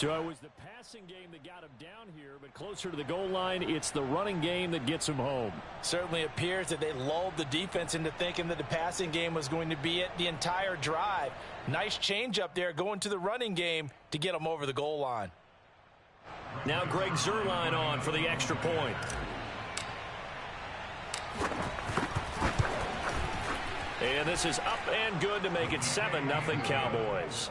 So it was the passing game that got him down here, but closer to the goal line, it's the running game that gets him home. Certainly appears that they lulled the defense into thinking that the passing game was going to be it the entire drive. Nice change up there going to the running game to get them over the goal line. Now Greg Zuerlein on for the extra point. And this is up and good to make it 7-0 Cowboys.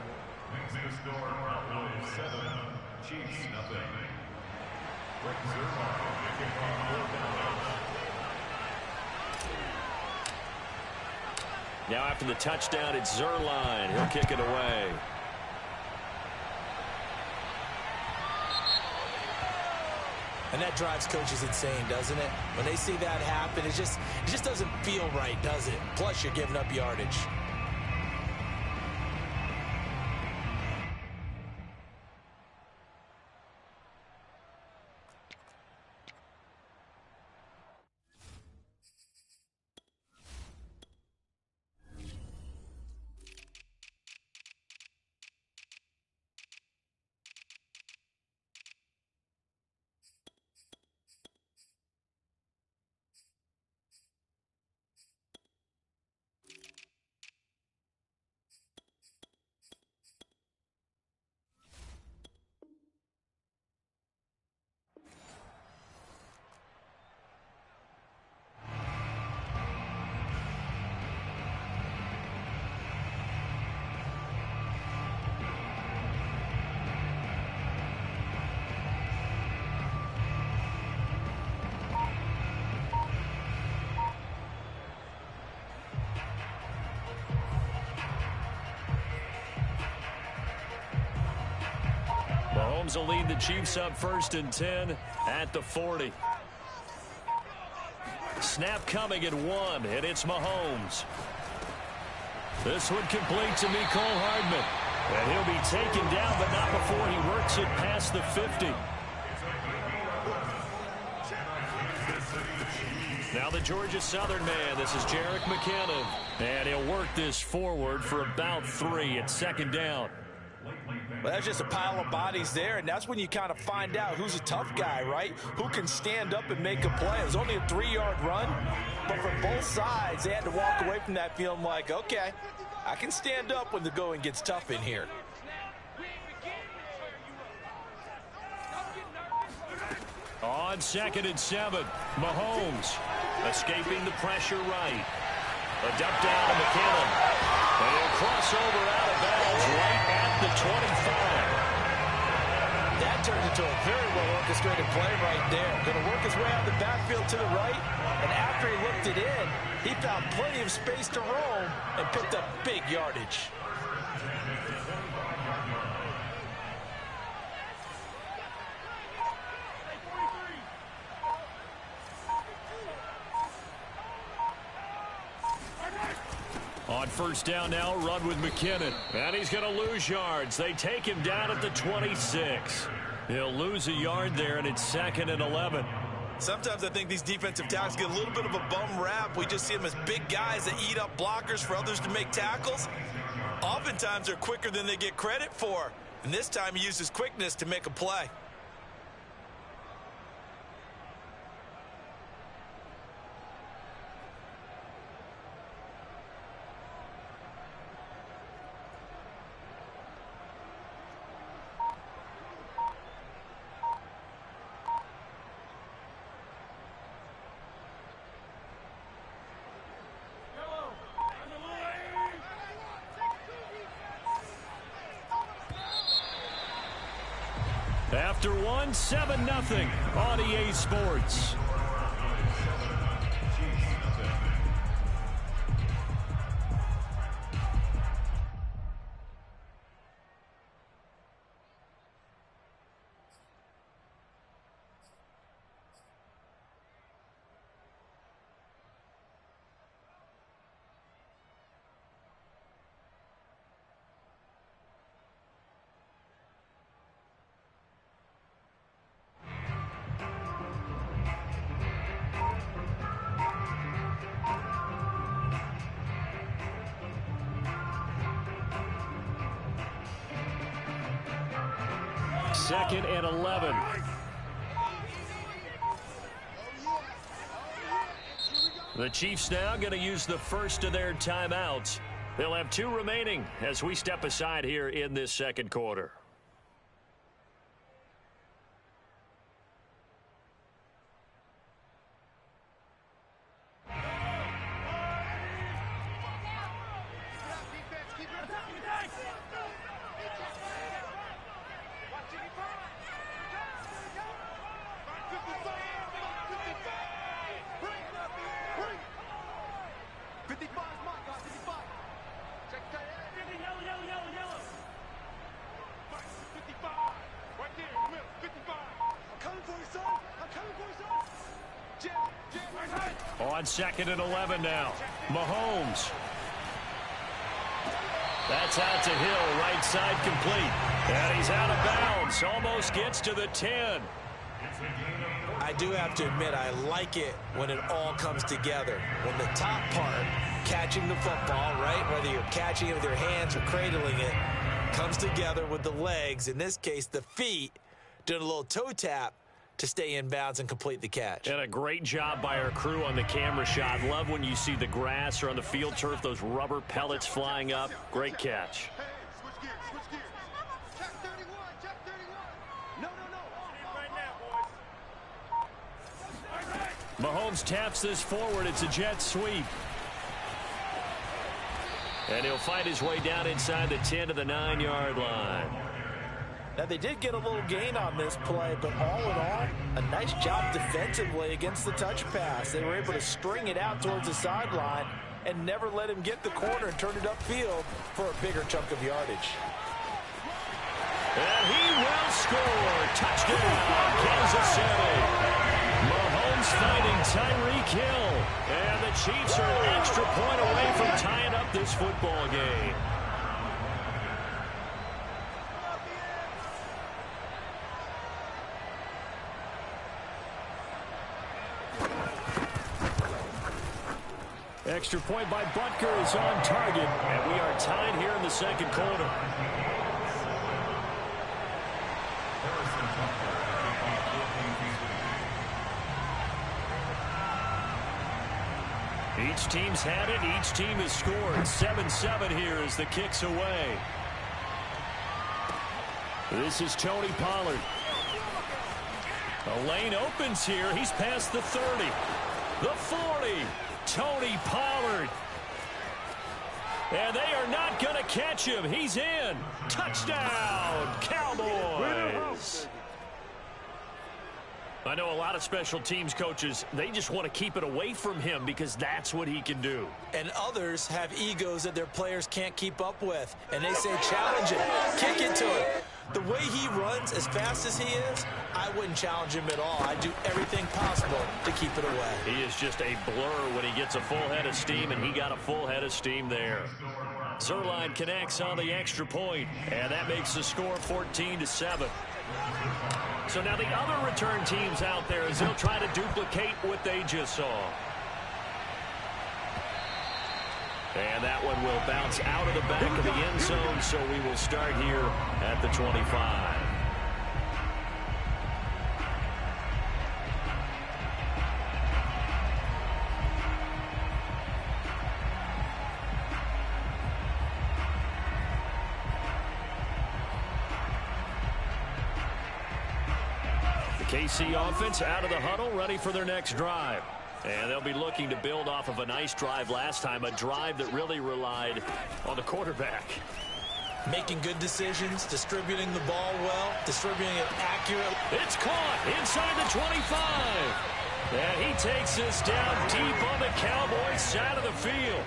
Now after the touchdown, it's Zuerlein. He'll kick it away. And that drives coaches insane, doesn't it? When they see that happen, it just doesn't feel right, does it? Plus, you're giving up yardage. Mahomes will lead the Chiefs up 1st and 10 at the 40. Snap coming at 1, and it's Mahomes. This one complete to Mecole Hardman. And he'll be taken down, but not before he works it past the 50. Now the Georgia Southern man. This is Jerick McKinnon. And he'll work this forward for about 3 at 2nd down. Well, that's just a pile of bodies there, and that's when you kind of find out who's a tough guy, right? Who can stand up and make a play. It was only a 3-yard run, but for both sides, they had to walk away from that feeling like, okay, I can stand up when the going gets tough in here. On 2nd and 7, Mahomes escaping the pressure right. A dump down to McKinnon. And he'll cross over out of bounds right at the 25. That turned into a very well-orchestrated play right there. Going to work his way out of the backfield to the right. And after he looked it in, he found plenty of space to roam and picked up big yardage. On 1st down now, run with McKinnon. And he's going to lose yards. They take him down at the 26. He'll lose a yard there, and it's 2nd and 11. Sometimes I think these defensive tackles get a little bit of a bum rap. We just see them as big guys that eat up blockers for others to make tackles. Oftentimes they're quicker than they get credit for. And this time he used his quickness to make a play. After 7-0 on EA Sports. 2nd and 11. The Chiefs now going to use the first of their timeouts. They'll have 2 remaining as we step aside here in this second quarter. On 2nd and 11 now. Mahomes. That's out to Hill, right side complete. And he's out of bounds. Almost gets to the 10. I do have to admit, I like it when it all comes together. When the top part, catching the football, right, whether you're catching it with your hands or cradling it, comes together with the legs, in this case the feet, doing a little toe tap to stay in bounds and complete the catch. And a great job by our crew on the camera shot. Love when you see the grass or on the field turf, those rubber pellets flying up. Great catch. Hey, switch gears, switch gears. Check 31, check 31. No. Right, boys. Mahomes taps this forward. It's a jet sweep. And he'll fight his way down inside the 10 to the 9-yard line. Now, they did get a little gain on this play, but all in all, a nice job defensively against the touch pass. They were able to string it out towards the sideline and never let him get the corner and turn it upfield for a bigger chunk of yardage. And he will score. Touchdown, Kansas City. Mahomes finding Tyreek Hill. And the Chiefs are an extra point away from tying up this football game. Extra point by Butker is on target, and we are tied here in the second quarter. Each team's had it. Each team has scored. 7-7 here as the kick's away. This is Tony Pollard. A lane opens here. He's past the 30. The 40. Tony Pollard. And they are not going to catch him. He's in. Touchdown, Cowboys. I know a lot of special teams coaches, they just want to keep it away from him because that's what he can do. And others have egos that their players can't keep up with. And they say, challenge him, kick it to him. The way he runs, as fast as he is, I wouldn't challenge him at all. I'd do everything possible to keep it away. He is just a blur when he gets a full head of steam, and he got a full head of steam there. Zerline connects on the extra point, and that makes the score 14-7. So now the other return teams out there as they'll try to duplicate what they just saw. And that one will bounce out of the back of the end zone, so we will start here at the 25. KC offense out of the huddle, ready for their next drive. And they'll be looking to build off of a nice drive last time, a drive that really relied on the quarterback. Making good decisions, distributing the ball well, distributing it accurately. It's caught inside the 25. And he takes this down deep on the Cowboys side of the field.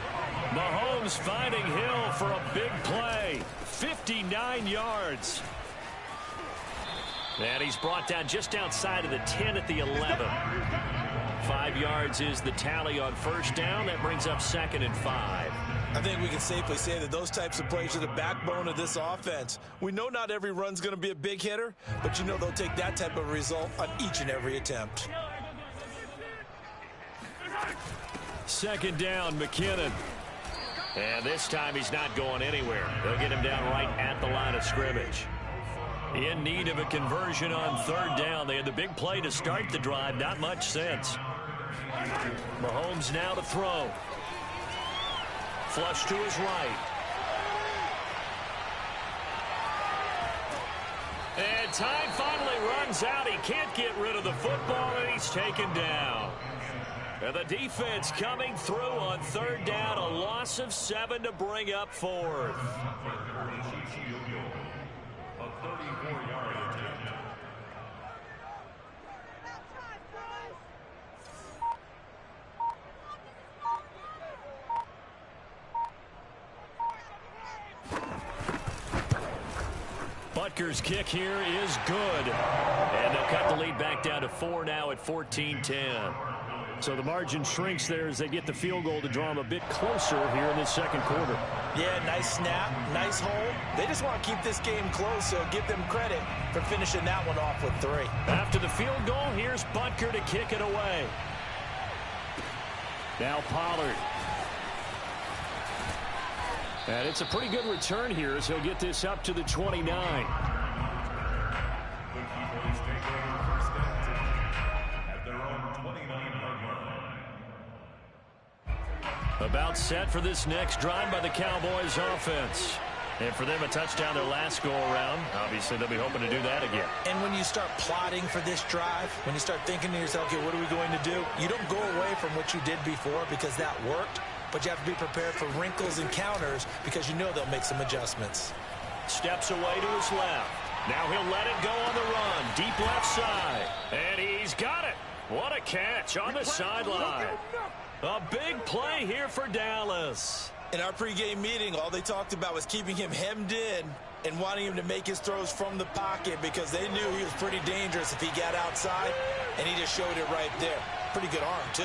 Mahomes finding Hill for a big play. 59 yards. And he's brought down just outside of the 10 at the 11. 5 yards is the tally on first down. That brings up 2nd and 5. I think we can safely say that those types of plays are the backbone of this offense. We know not every run's going to be a big hitter, but you know they'll take that type of result on each and every attempt. 2nd down, McKinnon. And this time he's not going anywhere. They'll get him down right at the line of scrimmage. In need of a conversion on third down. They had the big play to start the drive. Not much sense. Mahomes now to throw. Flush to his right. And time finally runs out. He can't get rid of the football, and he's taken down. And the defense coming through on third down. A loss of 7 to bring up fourth. Butker's kick here is good. And they'll cut the lead back down to 4 now at 14-10. So the margin shrinks there as they get the field goal to draw them a bit closer here in the second quarter. Yeah, nice snap, nice hold. They just want to keep this game close, so give them credit for finishing that one off with 3. After the field goal, here's Butker to kick it away. Now Pollard. And it's a pretty good return here as he'll get this up to the 29. About set for this next drive by the Cowboys offense. And for them, a touchdown their last go-around. Obviously, they'll be hoping to do that again. And when you start plotting for this drive, when you start thinking to yourself, okay, what are we going to do? You don't go away from what you did before because that worked. But you have to be prepared for wrinkles and counters because you know they'll make some adjustments. Steps away to his left. Now he'll let it go on the run. Deep left side. And he's got it. What a catch on the sideline. A big play here for Dallas. In our pregame meeting, all they talked about was keeping him hemmed in and wanting him to make his throws from the pocket because they knew he was pretty dangerous if he got outside, and he just showed it right there. Pretty good arm, too.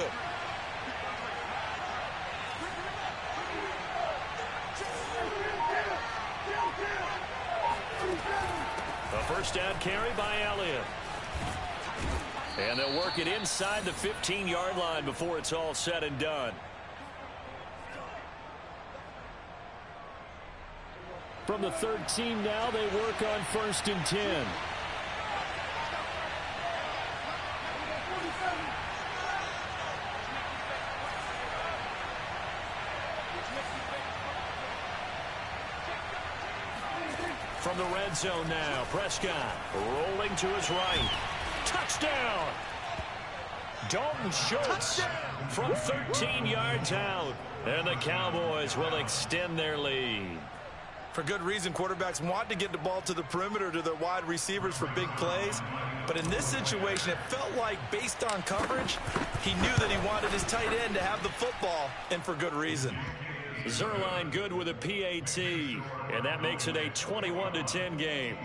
A first down carry by Elliott. And they'll work it inside the 15-yard line before it's all said and done. From the 13 now, they work on 1st and 10. From the red zone now, Prescott rolling to his right. Touchdown! Dalton Schultz from 13 yards out. And the Cowboys will extend their lead. For good reason, quarterbacks want to get the ball to the perimeter to their wide receivers for big plays. But in this situation, it felt like, based on coverage, he knew that he wanted his tight end to have the football, and for good reason. Zerline good with a PAT, and that makes it a 21-10 game.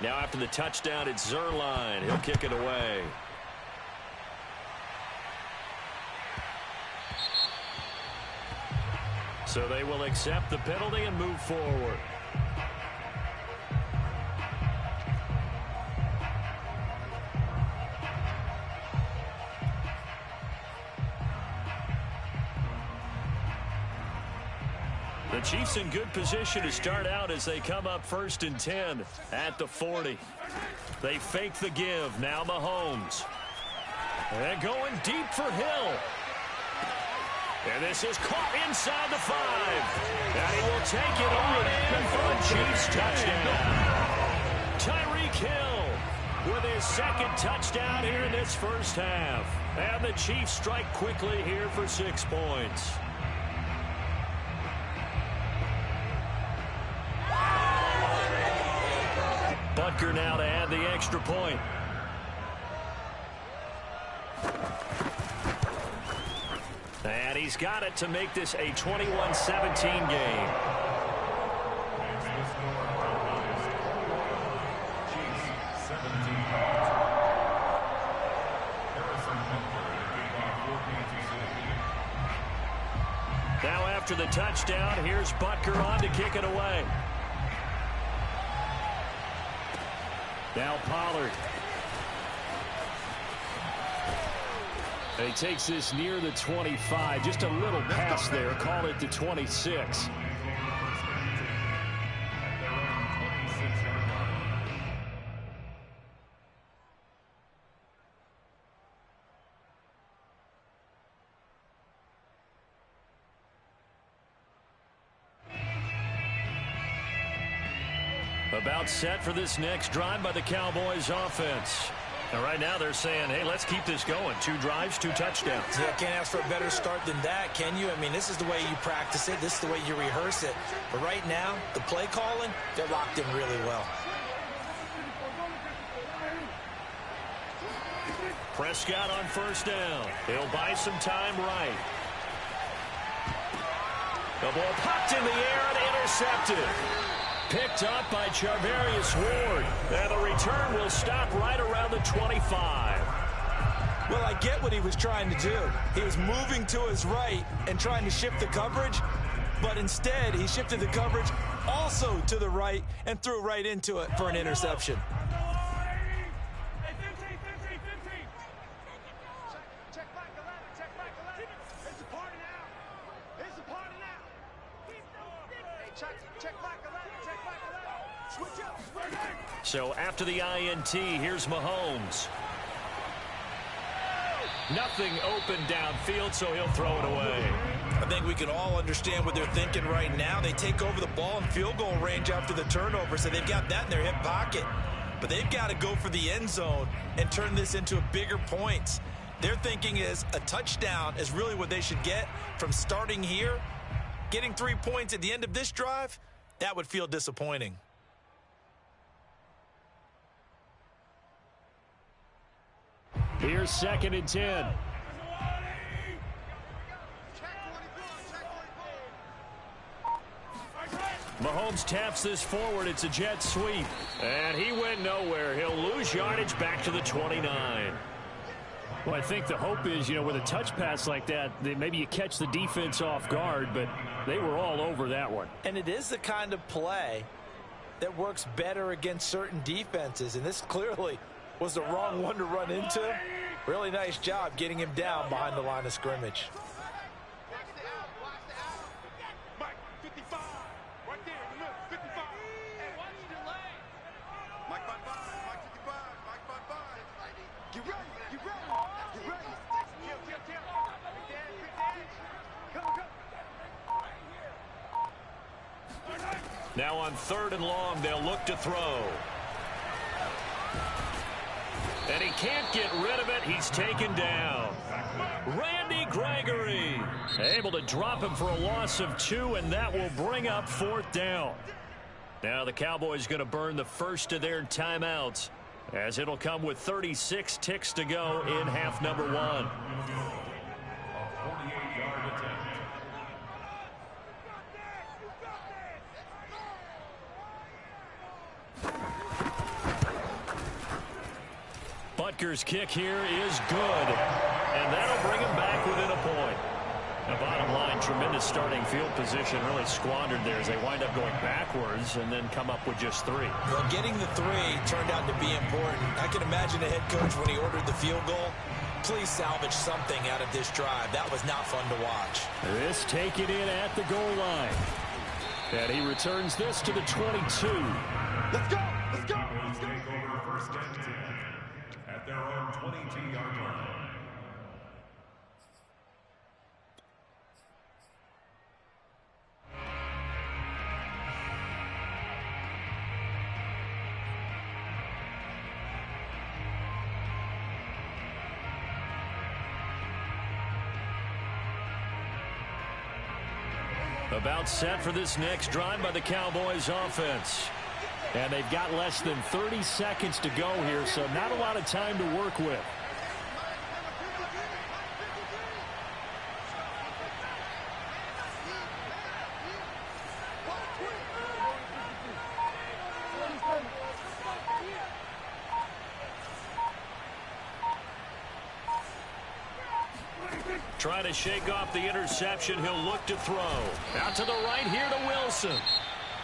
Now after the touchdown, it's Zerline. He'll kick it away. So they will accept the penalty and move forward. The Chiefs in good position to start out as they come up 1st and 10 at the 40. They fake the give. Now Mahomes. And going deep for Hill. And this is caught inside the 5. And he will take it on in for a Chiefs touchdown. Tyreek Hill with his 2nd touchdown here in this first half. And the Chiefs strike quickly here for 6 points. Butker now to add the extra point. And he's got it to make this a 21-17 game. Now after the touchdown, here's Butker on to kick it away. Now Pollard. He takes this near the 25. Just a little pass there. Call it the 26. About set for this next drive by the Cowboys offense. And right now they're saying, hey, let's keep this going. 2 drives, 2 touchdowns. Yeah, can't ask for a better start than that, can you? I mean, this is the way you practice it. This is the way you rehearse it. But right now, the play calling, they're locked in really well. Prescott on first down. He'll buy some time right. The ball popped in the air and intercepted. Picked up by Charvarius Ward. And the return will stop right around the 25. Well, I get what he was trying to do. He was moving to his right and trying to shift the coverage, but instead he shifted the coverage also to the right and threw right into it for an interception. So after the INT, here's Mahomes. Nothing open downfield, so he'll throw it away. I think we can all understand what they're thinking right now. They take over the ball in field goal range after the turnover, so they've got that in their hip pocket. But they've got to go for the end zone and turn this into a bigger points. Their thinking is a touchdown is really what they should get from starting here. Getting 3 points at the end of this drive, that would feel disappointing. Here's 2nd and 10. Mahomes taps this forward. It's a jet sweep. And he went nowhere. He'll lose yardage back to the 29. Well, I think the hope is, with a touch pass like that, maybe you catch the defense off guard, but they were all over that one. And it is the kind of play that works better against certain defenses, and this clearly was the wrong one to run into. Really nice job getting him down behind the line of scrimmage. Now on 3rd and long, they'll look to throw. And he can't get rid of it. He's taken down. Randy Gregory able to drop him for a loss of 2, and that will bring up 4th down. Now the Cowboys going to burn the first of their timeouts, as it'll come with 36 ticks to go in half number 1. Butker's kick here is good, and that'll bring him back within a point. Now, bottom line, tremendous starting field position, really squandered there as they wind up going backwards and then come up with just 3. Well, getting the 3 turned out to be important. I can imagine the head coach when he ordered the field goal. Please salvage something out of this drive. That was not fun to watch. This taken in at the goal line. And he returns this to the 22. Let's go! Let's go! Let's go! First and 10 at their own 22-yard line. About set for this next drive by the Cowboys offense. And they've got less than 30 seconds to go here, so not a lot of time to work with. Trying to shake off the interception. He'll look to throw. Out to the right here to Wilson.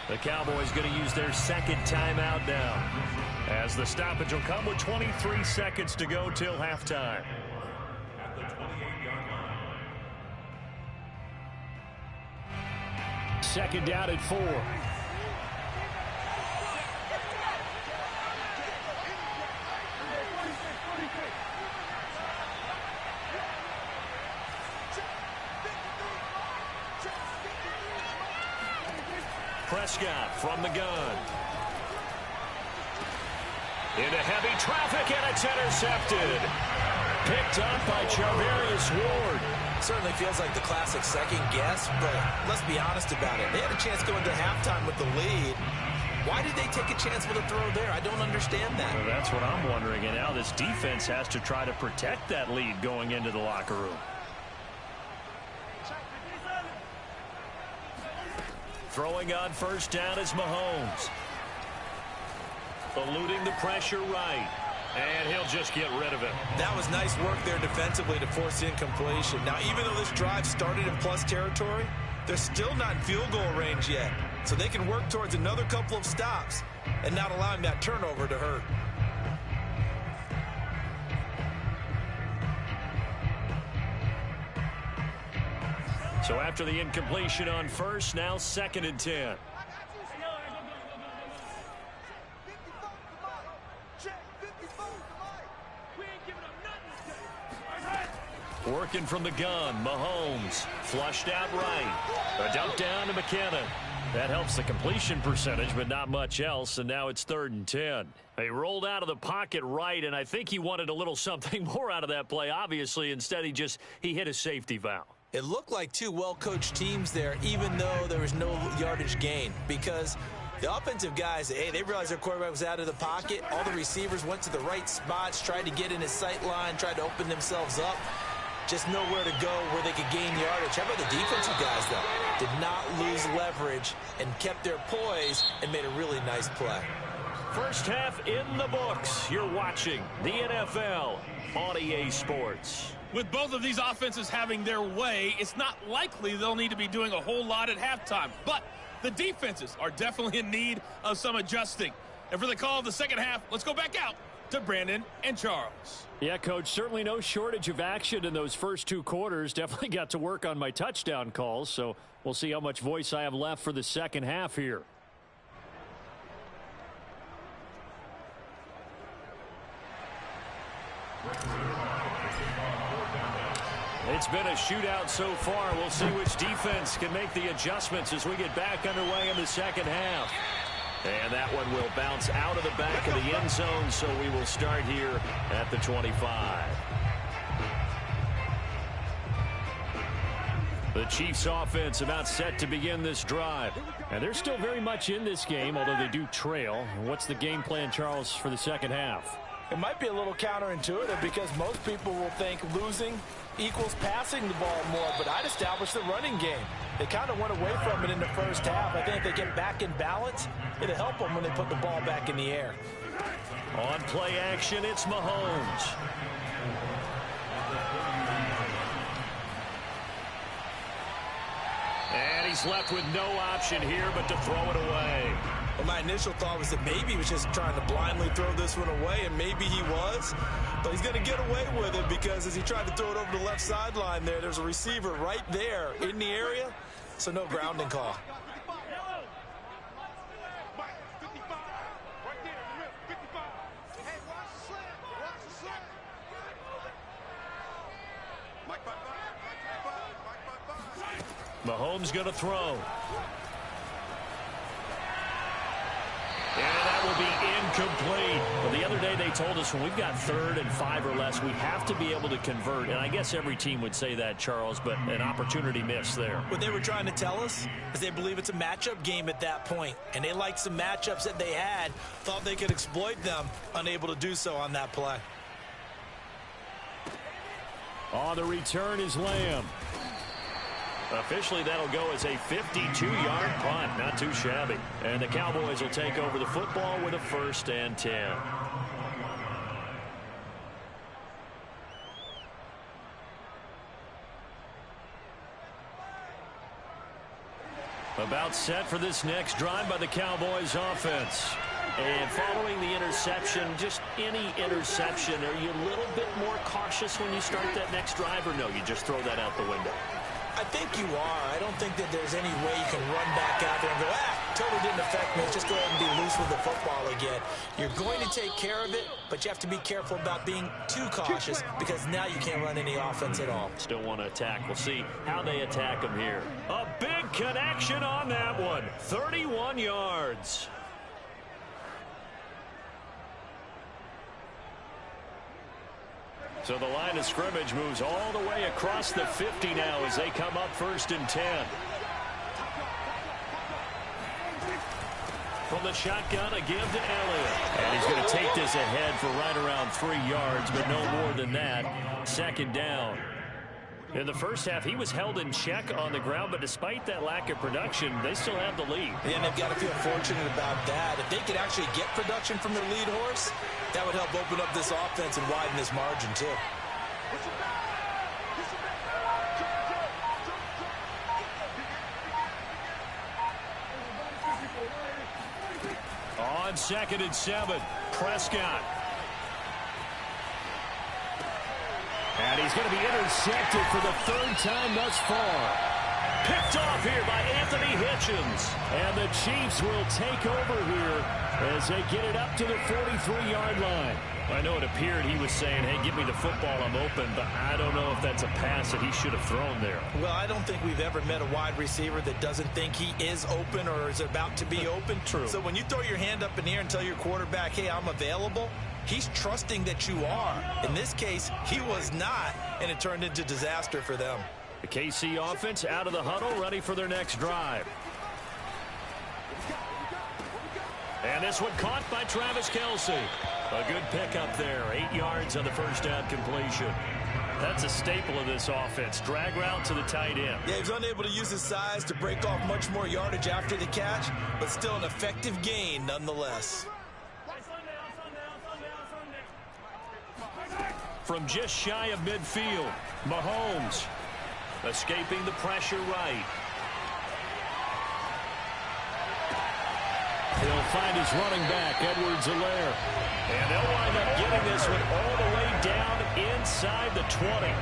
The Cowboys going to use their second timeout now, as the stoppage will come with 23 seconds to go till halftime. At the second down at 4. Prescott from the gun. Into heavy traffic, and it's intercepted. Picked up by Charvarius Ward. Certainly feels like the classic second guess, but let's be honest about it. They had a chance going to halftime with the lead. Why did they take a chance with a throw there? I don't understand that. Well, that's what I'm wondering. And now this defense has to try to protect that lead going into the locker room. Throwing on first down is Mahomes. Eluding the pressure right. And he'll just get rid of it. That was nice work there defensively to force the incompletion. Now, even though this drive started in plus territory, they're still not in field goal range yet. So they can work towards another couple of stops and not allowing that turnover to hurt. So after the incompletion on first, now second and 10. Working from the gun, Mahomes flushed out right. A dump down to McKinnon. That helps the completion percentage, but not much else, and now it's 3rd and 10. He rolled out of the pocket right, and I think he wanted a little something more out of that play, obviously. Instead, he hit a safety valve. It looked like two well-coached teams there, even though there was no yardage gain, because the offensive guys, hey, they realized their quarterback was out of the pocket. All the receivers went to the right spots, tried to get in his sight line, tried to open themselves up. Just nowhere to go where they could gain yardage. How about the defensive guys, though? Did not lose leverage and kept their poise and made a really nice play. First half in the books. You're watching the NFL on EA Sports. With both of these offenses having their way, it's not likely they'll need to be doing a whole lot at halftime. But the defenses are definitely in need of some adjusting. And for the call of the second half, let's go back out to Brandon and Charles. Yeah, Coach, certainly no shortage of action in those first 2 quarters. Definitely got to work on my touchdown calls, so we'll see how much voice I have left for the second half here. It's been a shootout so far. We'll see which defense can make the adjustments as we get back underway in the second half. And that one will bounce out of the back of the end zone, so we will start here at the 25. The Chiefs offense about set to begin this drive. And they're still very much in this game, although they do trail. What's the game plan, Charles, for the second half? It might be a little counterintuitive because most people will think losing equals passing the ball more, but I'd establish the running game. They kind of went away from it in the first half. I think if they get back in balance, it'll help them when they put the ball back in the air. On play action, it's Mahomes. And he's left with no option here but to throw it away. Well, my initial thought was that maybe he was just trying to blindly throw this one away, and maybe he was. But he's going to get away with it because as he tried to throw it over the left sideline there's a receiver right there in the area, so no grounding call. Mahomes going to throw. And that will be incomplete. Well, the other day they told us when we've got 3rd and 5 or less, we have to be able to convert. And I guess every team would say that, Charles, but an opportunity missed there. What they were trying to tell us is they believe it's a matchup game at that point. And they liked some matchups that they had, thought they could exploit them, unable to do so on that play. On the return is Lamb. Officially, that'll go as a 52-yard punt. Not too shabby. And the Cowboys will take over the football with a 1st and 10. About set for this next drive by the Cowboys offense. And following the interception, just any interception, are you a little bit more cautious when you start that next drive, or no, you just throw that out the window? I think you are. I don't think that there's any way you can run back out there and go, totally didn't affect me. Let's just go ahead and be loose with the football again. You're going to take care of it, but you have to be careful about being too cautious because now you can't run any offense at all. Still want to attack. We'll see how they attack him here. A big connection on that one. 31 yards. So the line of scrimmage moves all the way across the 50 now as they come up 1st and 10. From the shotgun, a give to Elliott. And he's going to take this ahead for right around 3 yards, but no more than that. 2nd down. In the first half, he was held in check on the ground, but despite that lack of production, they still have the lead. And they've got to feel fortunate about that. If they could actually get production from their lead horse, that would help open up this offense and widen this margin, too. On 2nd and 7, Prescott. And he's going to be intercepted for the 3rd time thus far. Picked off here by Anthony Hitchens. And the Chiefs will take over here as they get it up to the 43-yard line. I know it appeared he was saying, hey, give me the football, I'm open, but I don't know if that's a pass that he should have thrown there. Well, I don't think we've ever met a wide receiver that doesn't think he is open or is about to be open. True. So when you throw your hand up in the air and tell your quarterback, hey, I'm available, he's trusting that you are. In this case, he was not, and it turned into disaster for them. The KC offense out of the huddle, ready for their next drive. And this one caught by Travis Kelce. A good pickup there. 8 yards on the first down completion. That's a staple of this offense. Drag route to the tight end. Yeah, he was unable to use his size to break off much more yardage after the catch, but still an effective gain nonetheless. From just shy of midfield, Mahomes escaping the pressure right. He'll find his running back, Edwards-Helaire. And they'll wind up getting this one all the way down inside the 20.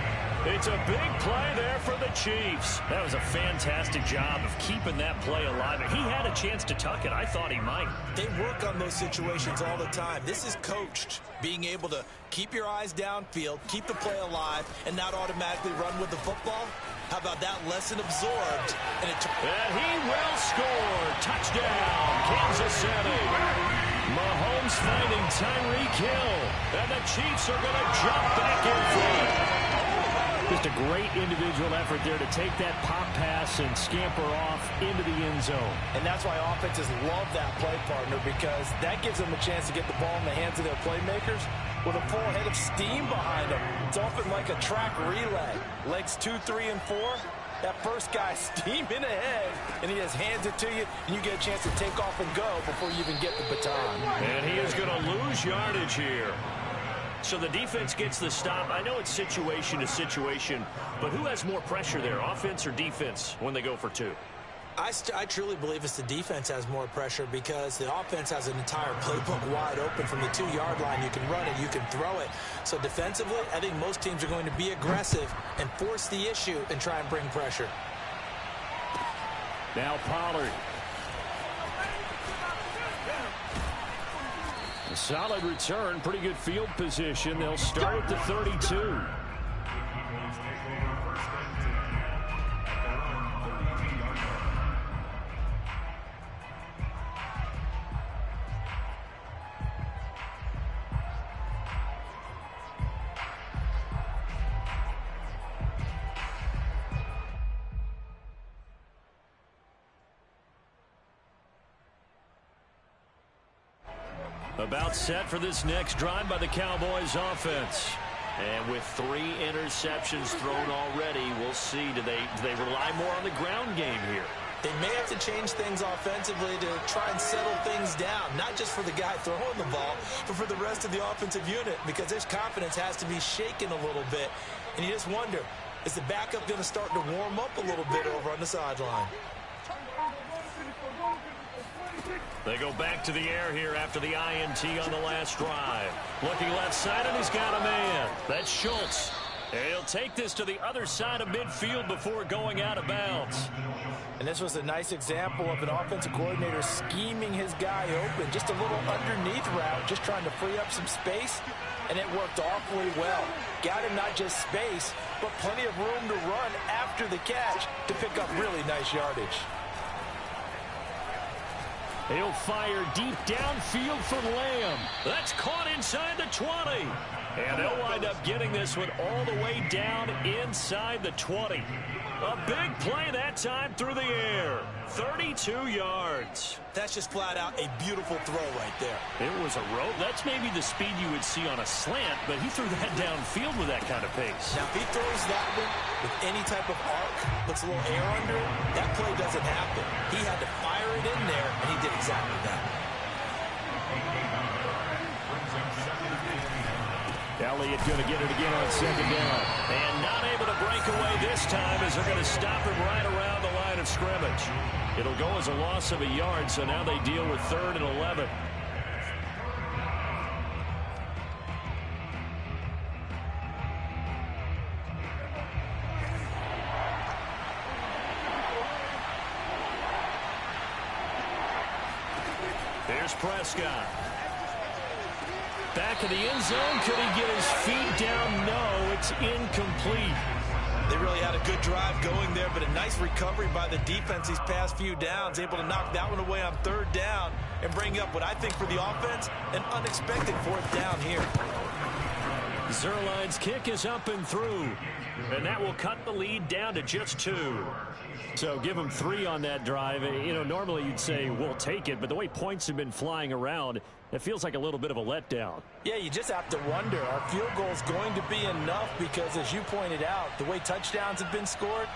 It's a big play there for the Chiefs. That was a fantastic job of keeping that play alive. He had a chance to tuck it. I thought he might. They work on those situations all the time. This is coached, being able to keep your eyes downfield, keep the play alive, and not automatically run with the football. How about that lesson absorbed? And he will score. Touchdown, Kansas City. Mahomes finding Tyreek Hill. And the Chiefs are going to jump back in front. Just a great individual effort there to take that pop pass and scamper off into the end zone. And that's why offenses love that play partner, because that gives them a chance to get the ball in the hands of their playmakers with a full head of steam behind them. It's often like a track relay. Legs 2, 3, and 4. That first guy steaming ahead, and he just hands it to you, and you get a chance to take off and go before you even get the baton. And he is going to lose yardage here. So the defense gets the stop. I know it's situation to situation, but who has more pressure there, offense or defense, when they go for 2? I truly believe it's the defense has more pressure because the offense has an entire playbook wide open from the 2-yard line. You can run it, you can throw it. So defensively, I think most teams are going to be aggressive and force the issue and try and bring pressure. Now Pollard. A solid return, pretty good field position. They'll start at the 32. About set for this next drive by the Cowboys offense. And with 3 interceptions thrown already, we'll see. Do they rely more on the ground game here? They may have to change things offensively to try and settle things down, not just for the guy throwing the ball, but for the rest of the offensive unit, because their confidence has to be shaken a little bit. And you just wonder, is the backup going to start to warm up a little bit over on the sideline? They go back to the air here after the INT on the last drive. Looking left side, and he's got a man. That's Schultz. He'll take this to the other side of midfield before going out of bounds. And this was a nice example of an offensive coordinator scheming his guy open. Just a little underneath route, just trying to free up some space, and it worked awfully well. Got him not just space, but plenty of room to run after the catch to pick up really nice yardage. He'll fire deep downfield for Lamb. That's caught inside the 20. And they'll wind up getting this one all the way down inside the 20. A big play that time through the air. 32 yards. That's just flat out a beautiful throw right there. It was a rope. That's maybe the speed you would see on a slant, but he threw that downfield with that kind of pace. Now, if he throws that one with any type of arc, puts a little air under it, that play doesn't happen. He had to fire it in there, and he did exactly that. Elliott going to get it again on second down. And not able to break away this time as they're going to stop him right around the line of scrimmage. It'll go as a loss of a yard, so now they deal with 3rd and 11. Here's Prescott. Back of the end zone. Could he get his feet down? No, it's incomplete. They really had a good drive going there, but a nice recovery by the defense these past few downs, able to knock that one away on 3rd down and bring up what I think for the offense, an unexpected 4th down here. Zerline's kick is up and through, and that will cut the lead down to just 2. So give them 3 on that drive. You know, normally you'd say we'll take it, but the way points have been flying around, it feels like a little bit of a letdown. Yeah, you just have to wonder, are field goals going to be enough? Because as you pointed out, the way touchdowns have been scored,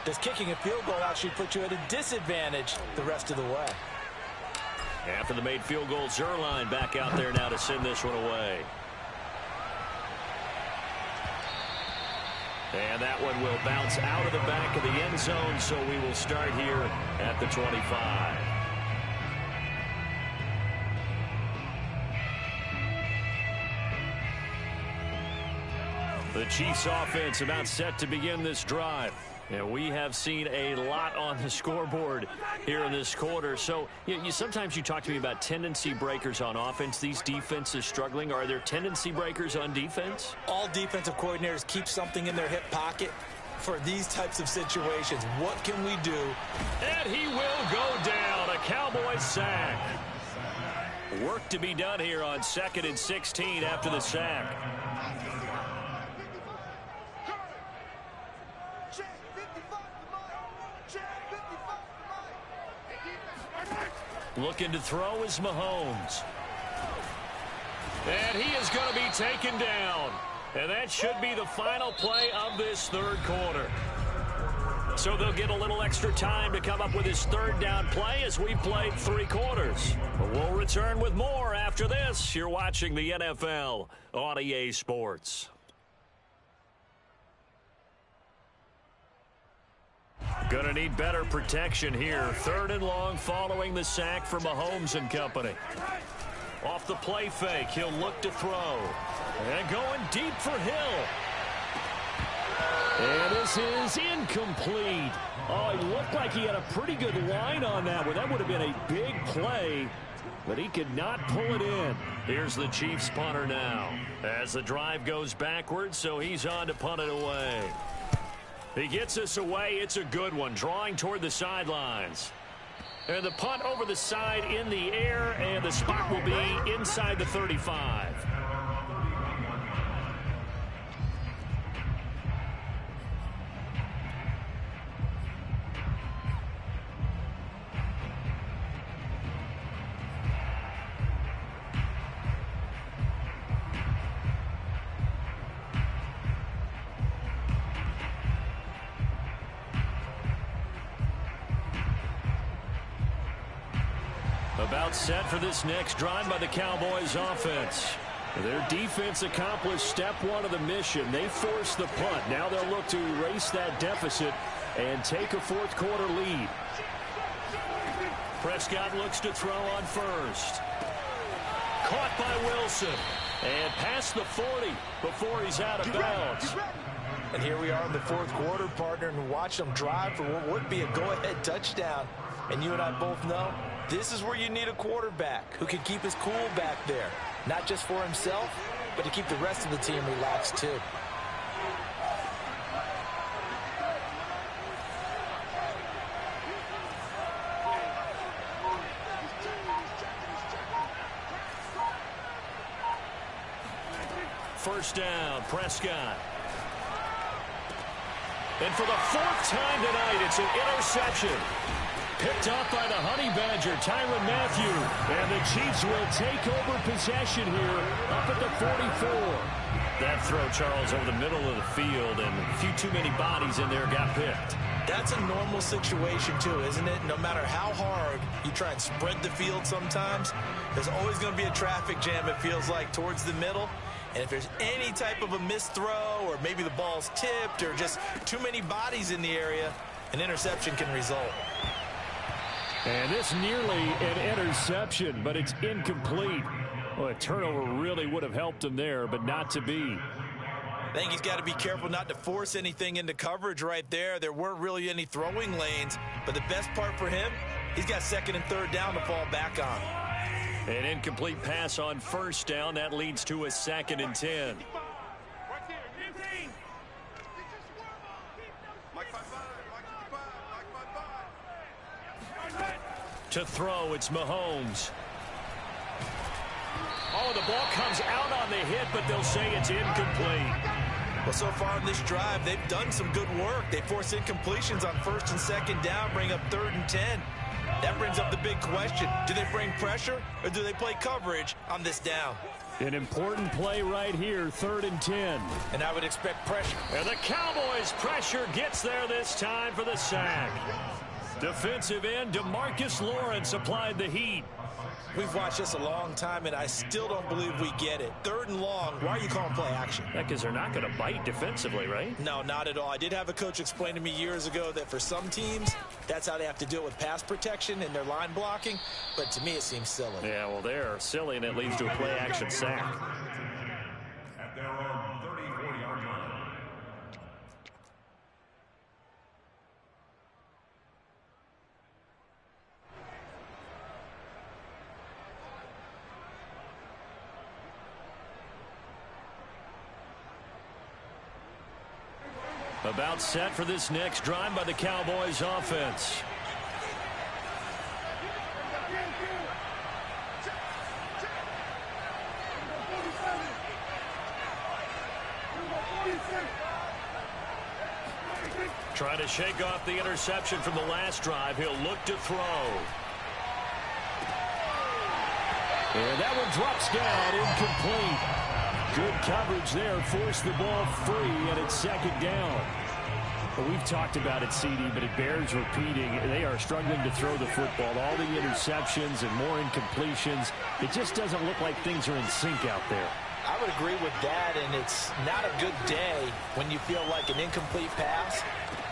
does kicking a field goal actually put you at a disadvantage the rest of the way? After the made field goal, Zerline back out there now to send this one away. And that one will bounce out of the back of the end zone, so we will start here at the 25. The Chiefs offense about set to begin this drive. And we have seen a lot on the scoreboard here in this quarter. So sometimes you talk to me about tendency breakers on offense. These defenses struggling. Are there tendency breakers on defense? All defensive coordinators keep something in their hip pocket for these types of situations. What can we do? And he will go down. A Cowboys sack. Work to be done here on 2nd and 16 after the sack. Looking to throw is Mahomes. And he is going to be taken down. And that should be the final play of this 3rd quarter. So they'll get a little extra time to come up with his 3rd down play as we played 3 quarters. But we'll return with more after this. You're watching the NFL on EA Sports. Gonna need better protection here. 3rd and long following the sack for Mahomes and company. Off the play fake, he'll look to throw. And going deep for Hill. And this is incomplete. Oh, he looked like he had a pretty good line on that one. That would have been a big play, but he could not pull it in. Here's the Chiefs punter now. As the drive goes backwards, so he's on to punt it away. He gets us away. It's a good one, drawing toward the sidelines. And the punt over the side in the air, and the spot will be inside the 35. About set for this next drive by the Cowboys offense. Their defense accomplished step 1 of the mission. They forced the punt. Now they'll look to erase that deficit and take a 4th quarter lead. Prescott looks to throw on first. Caught by Wilson. And past the 40 before he's out of bounds. And here we are in the fourth quarter, partner, and watch them drive for what would be a go-ahead touchdown. And you and I both know this is where you need a quarterback who can keep his cool back there. Not just for himself, but to keep the rest of the team relaxed too. First down, Prescott. And for the fourth time tonight, it's an interception. Picked up by the Honey Badger, Tyrann Mathieu. And the Chiefs will take over possession here up at the 44. That throw, Charles, over the middle of the field, and a few too many bodies in there got picked. That's a normal situation, too, isn't it? No matter how hard you try and spread the field sometimes, there's always going to be a traffic jam, it feels like, towards the middle. And if there's any type of a missed throw or maybe the ball's tipped or just too many bodies in the area, an interception can result. And this nearly an interception, but it's incomplete. Well, a turnover really would have helped him there, but not to be. I think he's got to be careful not to force anything into coverage right there. There weren't really any throwing lanes, but the best part for him, he's got second and third down to fall back on. An incomplete pass on first down. That leads to a 2nd and 10. To throw, it's Mahomes. Oh, the ball comes out on the hit, but they'll say it's incomplete. Well, so far in this drive, they've done some good work. They force incompletions on first and second down, bring up 3rd and 10. That brings up the big question. Do they bring pressure or do they play coverage on this down? An important play right here, 3rd and 10. And I would expect pressure. And the Cowboys' pressure gets there this time for the sack. Defensive end DeMarcus Lawrence applied the heat. We've watched this a long time, and I still don't believe we get it. 3rd and long, why are you calling play action? Because they're not going to bite defensively, right? No, not at all. I did have a coach explain to me years ago that for some teams, that's how they have to deal with pass protection and their line blocking. But to me, it seems silly. Yeah, well, they're silly, and it leads to a play action sack. At their own 34-yard line. About set for this next drive by the Cowboys offense. Trying to shake off the interception from the last drive. He'll look to throw. And that one drops down, incomplete. Good coverage there, forced the ball free, and it's 2nd down. Well, we've talked about it, CD, but it bears repeating. They are struggling to throw the football. All the interceptions and more incompletions. It just doesn't look like things are in sync out there. I would agree with that, and it's not a good day when you feel like an incomplete pass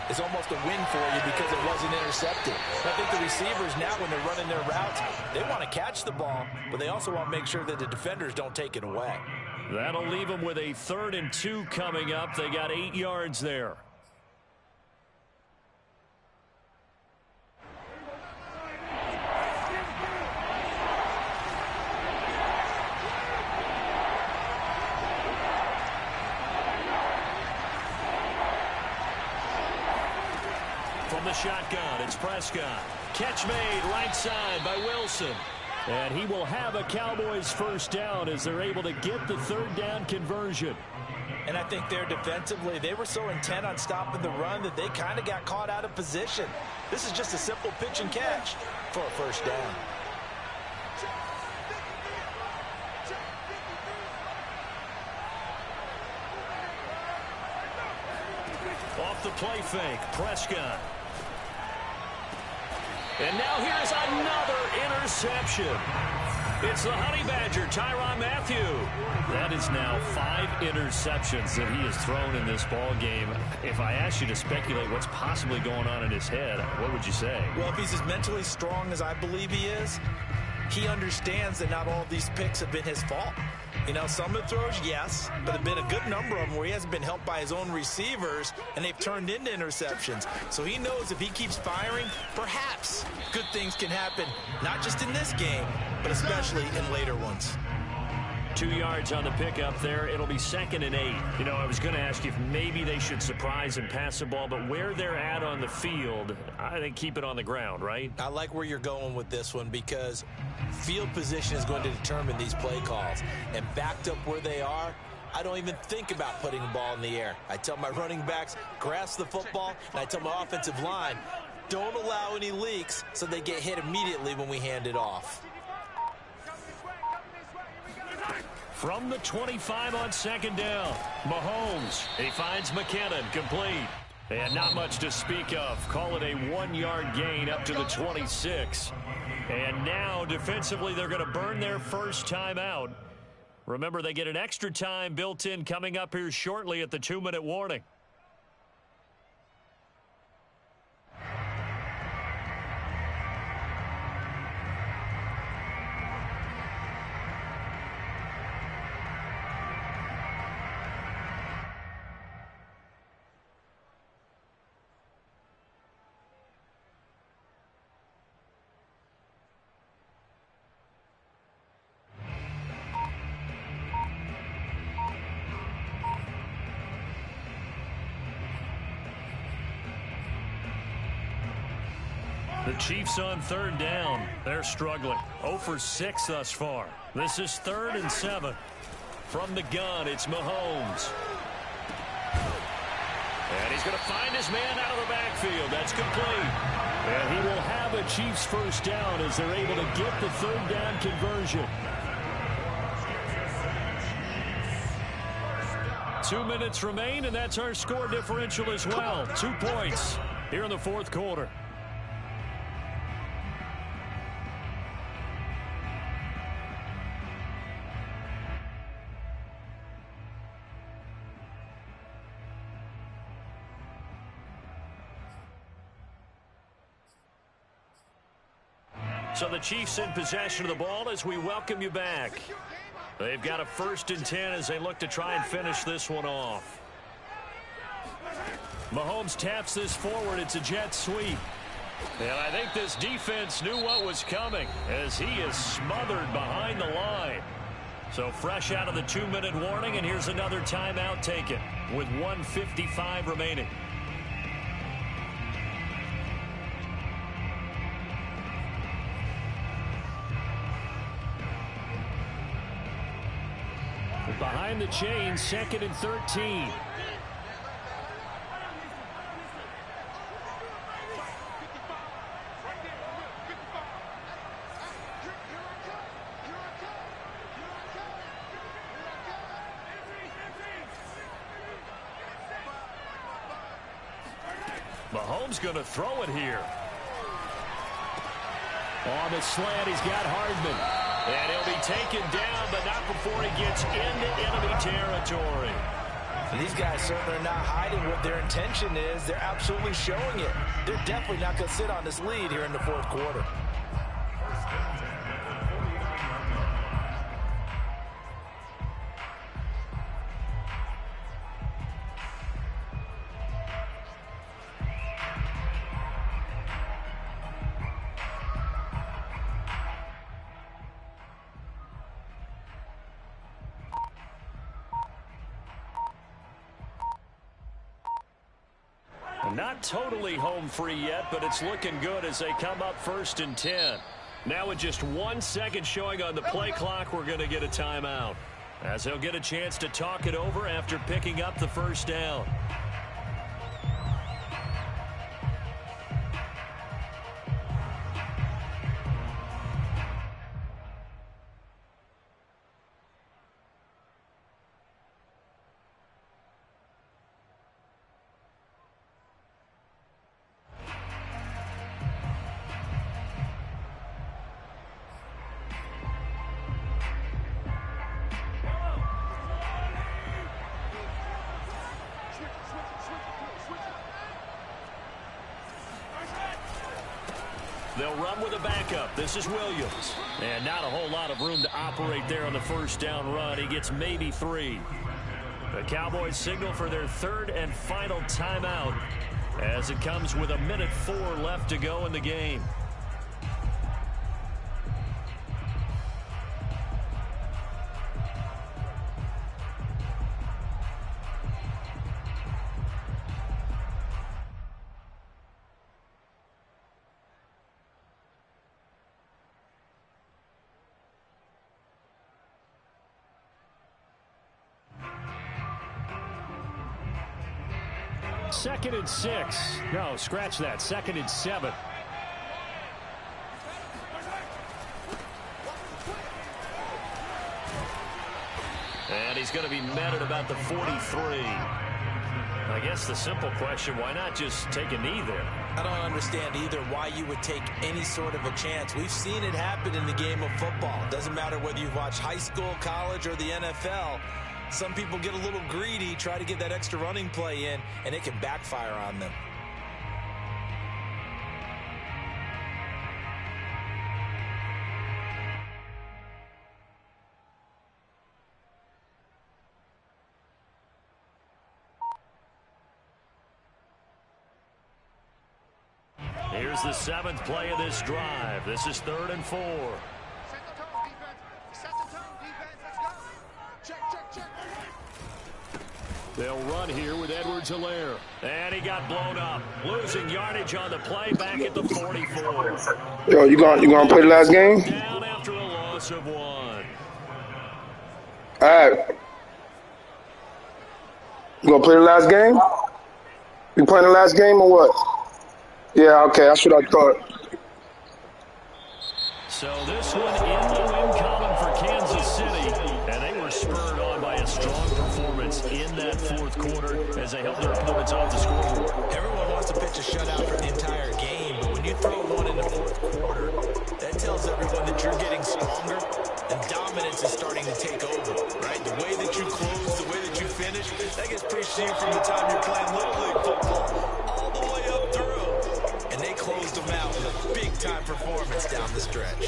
is almost a win for you because it wasn't intercepted. I think the receivers now, when they're running their routes, they want to catch the ball, but they also want to make sure that the defenders don't take it away. That'll leave them with a 3rd and 2 coming up. They got 8 yards there. From the shotgun, it's Prescott. Catch made right side by Wilson. And he will have a Cowboys first down as they're able to get the 3rd down conversion. And I think there defensively, they were so intent on stopping the run that they kind of got caught out of position. This is just a simple pitch and catch for a first down. Off the play fake, Prescott. And now here's another interception. It's the Honey Badger, Tyrann Mathieu. That is now 5 interceptions that he has thrown in this ball game. If I asked you to speculate what's possibly going on in his head, what would you say? Well, if he's as mentally strong as I believe he is, he understands that not all of these picks have been his fault. You know, some of the throws, yes, but there have been a good number of them where he hasn't been helped by his own receivers, and they've turned into interceptions. So he knows if he keeps firing, perhaps good things can happen, not just in this game, but especially in later ones. 2 yards on the pickup there. It'll be 2nd and 8. You know, I was going to ask you if maybe they should surprise and pass the ball, but where they're at on the field, I think keep it on the ground, right? I like where you're going with this one because field position is going to determine these play calls. And backed up where they are, I don't even think about putting the ball in the air. I tell my running backs, grasp the football, and I tell my offensive line, don't allow any leaks so they get hit immediately when we hand it off. From the 25 on 2nd down, Mahomes. He finds McKinnon, complete. And not much to speak of. Call it a 1-yard gain up to the 26. And now, defensively, they're going to burn their first time out. Remember, they get an extra time built in coming up here shortly at the 2-minute warning. The Chiefs on 3rd down. They're struggling. 0 for 6 thus far. This is 3rd and 7. From the gun, it's Mahomes. And he's going to find his man out of the backfield. That's complete. And he will have a Chiefs first down as they're able to get the 3rd down conversion. 2 minutes remain, and that's our score differential as well. 2 points here in the 4th quarter. So the Chiefs in possession of the ball as we welcome you back. They've got a 1st and 10 as they look to try and finish this one off. Mahomes taps this forward. It's a jet sweep. And I think this defense knew what was coming as he is smothered behind the line. So fresh out of the 2-minute warning, and here's another timeout taken with 1:55 remaining. Behind the chain, 2nd and 13. Mahomes going to throw it here. On the slant, he's got Hardman. And he'll be taken down, but not before he gets into enemy territory. These guys certainly are not hiding what their intention is. They're absolutely showing it. They're definitely not going to sit on this lead here in the 4th quarter. Not totally home free yet, but it's looking good as they come up 1st and 10. Now with just 1 second showing on the play clock, we're going to get a timeout, as they'll get a chance to talk it over after picking up the 1st down. They'll run with a backup. This is Williams. And not a whole lot of room to operate there on the first down run. He gets maybe 3. The Cowboys signal for their third and final timeout as it comes with 1:04 left to go in the game. Second and 6. No, scratch that. Second and 7. And he's going to be met at about the 43. I guess the simple question, why not just take a knee there? I don't understand either why you would take any sort of a chance. We've seen it happen in the game of football. Doesn't matter whether you watch high school, college, or the NFL. Some people get a little greedy, try to get that extra running play in, and it can backfire on them. Here's the 7th play of this drive. This is 3rd and 4. Set the tone, defense. Set the tone, defense. Let's go. Check, check, check. They'll run here with Edwards-Helaire. And he got blown up. Losing yardage on the play back at the 44. Yo, you gonna play the last game? Down after a loss of 1. All right. You gonna play the last game? You playing the last game or what? Yeah, okay, that's what I thought. So this one in the win column for Kansas City. And they were spurred on by a strong performance in that 4th quarter as they held their opponents off the scoreboard. Everyone wants to pitch a shutout for the entire game, but when you throw one in the 4th quarter, that tells everyone that you're getting stronger and dominance is starting to take over, right? The way that you close, the way that you finish, that gets preached to you from the time you're playing Little League football all the way up through. And they closed them out with a big-time performance down the stretch.